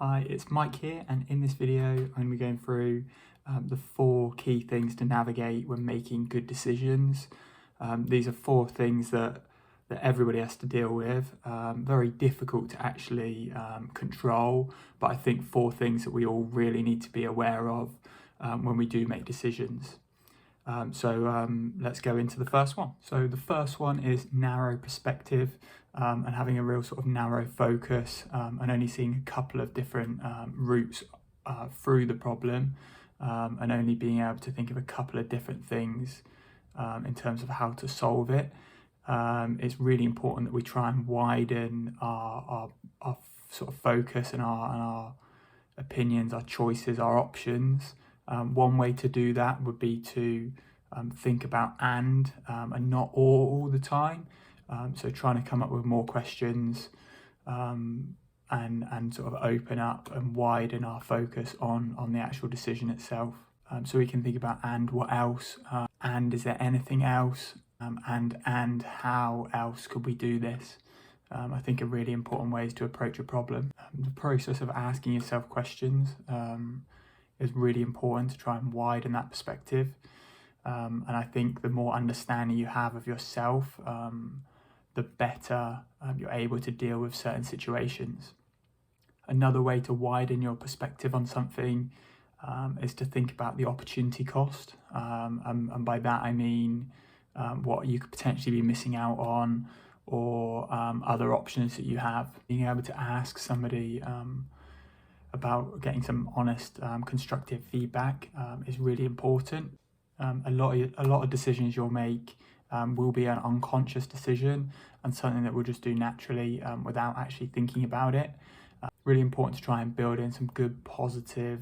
Hi, it's Mike here, and in this video I'm going to be going through the 4 key things to navigate when making good decisions. These are 4 things that everybody has to deal with, very difficult to actually control, but I think 4 things that we all really need to be aware of when we do make decisions. Let's go into the first one. So the first one is narrow perspective, and having a real sort of narrow focus, and only seeing a couple of different routes through the problem, and only being able to think of a couple of different things in terms of how to solve it. It's really important that we try and widen our sort of focus and our opinions, our choices, our options. One way to do that would be to think about and not all the time. So trying to come up with more questions and sort of open up and widen our focus on the actual decision itself. So we can think about and what else, and is there anything else, and how else could we do this? I think are really important ways to approach a problem. The process of asking yourself questions is really important to try and widen that perspective. And I think the more understanding you have of yourself, the better you're able to deal with certain situations. Another way to widen your perspective on something is to think about the opportunity cost. And by that I mean what you could potentially be missing out on, or other options that you have. Being able to ask somebody about getting some honest, constructive feedback is really important. A lot of decisions you'll make will be an unconscious decision and something that we'll just do naturally without actually thinking about it. Really important to try and build in some good positive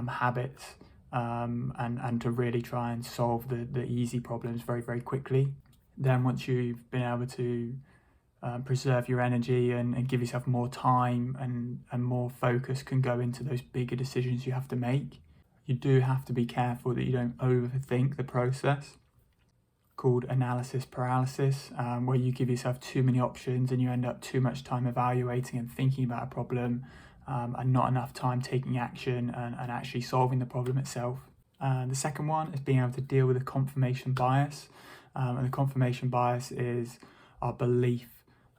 habits and to really try and solve the easy problems very, very quickly. Then once you've been able to preserve your energy and give yourself more time and more focus can go into those bigger decisions you have to make. You do have to be careful that you don't overthink the process, called analysis paralysis, where you give yourself too many options and you end up too much time evaluating and thinking about a problem and not enough time taking action and actually solving the problem itself. The second one is being able to deal with the confirmation bias. And the confirmation bias is our belief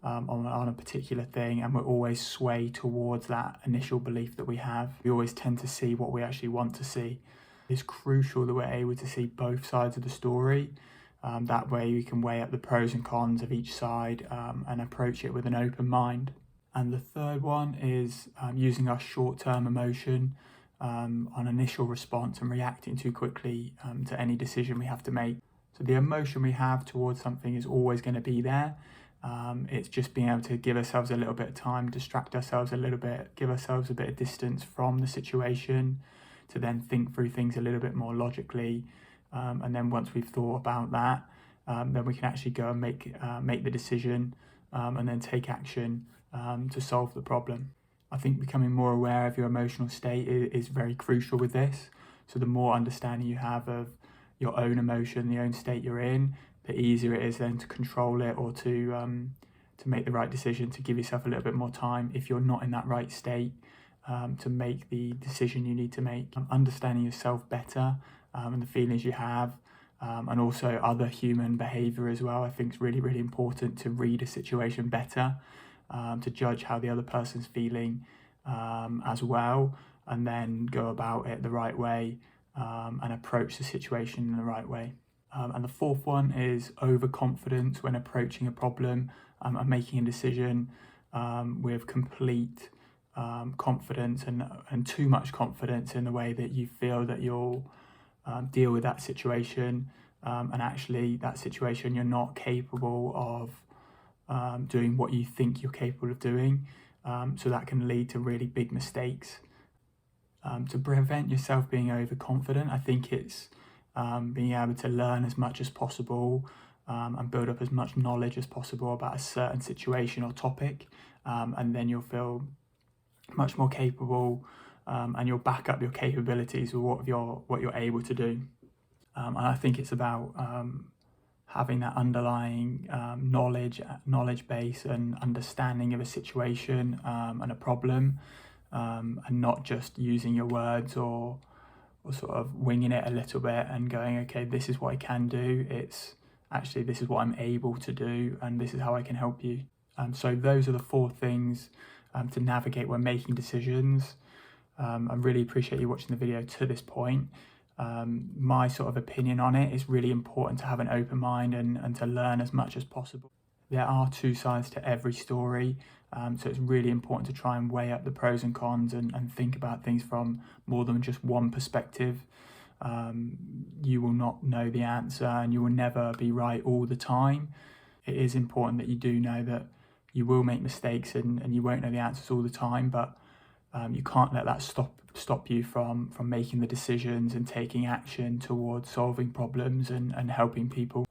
on a particular thing, and we're always sway towards that initial belief that we have. We always tend to see what we actually want to see. It's crucial that we're able to see both sides of the story. That way we can weigh up the pros and cons of each side and approach it with an open mind. And the third one is using our short-term emotion on initial response and reacting too quickly to any decision we have to make. So the emotion we have towards something is always going to be there. It's just being able to give ourselves a little bit of time, distract ourselves a little bit, give ourselves a bit of distance from the situation to then think through things a little bit more logically. And then once we've thought about that, then we can actually go and make the decision and then take action to solve the problem. I think becoming more aware of your emotional state is very crucial with this. So the more understanding you have of your own emotion, the own state you're in, the easier it is then to control it or to make the right decision, to give yourself a little bit more time if you're not in that right state to make the decision you need to make. Understanding yourself better and the feelings you have, and also other human behaviour as well, I think is really, really important to read a situation better, to judge how the other person's feeling as well, and then go about it the right way and approach the situation in the right way. And the fourth one is overconfidence when approaching a problem and making a decision with complete confidence and too much confidence in the way that you feel that you'll deal with that situation, and actually that situation you're not capable of doing what you think you're capable of doing. So that can lead to really big mistakes. To prevent yourself being overconfident, I think it's being able to learn as much as possible and build up as much knowledge as possible about a certain situation or topic, and then you'll feel much more capable and you'll back up your capabilities with what you're able to do. And I think it's about having that underlying knowledge base and understanding of a situation and a problem, and not just using your words or sort of winging it a little bit and going, okay, this is what I can do. It's actually, this is what I'm able to do, and this is how I can help you. So those are the 4 things to navigate when making decisions. I really appreciate you watching the video to this point. My sort of opinion on it is really important to have an open mind and to learn as much as possible. There are 2 sides to every story, so it's really important to try and weigh up the pros and cons and think about things from more than just one perspective. You will not know the answer and you will never be right all the time. It is important that you do know that you will make mistakes and you won't know the answers all the time, but you can't let that stop you from making the decisions and taking action towards solving problems and helping people.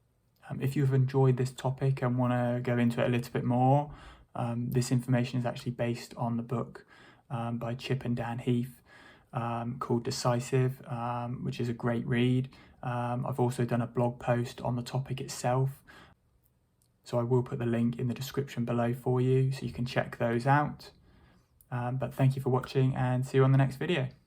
If you've enjoyed this topic and want to go into it a little bit more, this information is actually based on the book by Chip and Dan Heath called Decisive, which is a great read. I've also done a blog post on the topic itself, so I will put the link in the description below for you so you can check those out. But thank you for watching and see you on the next video.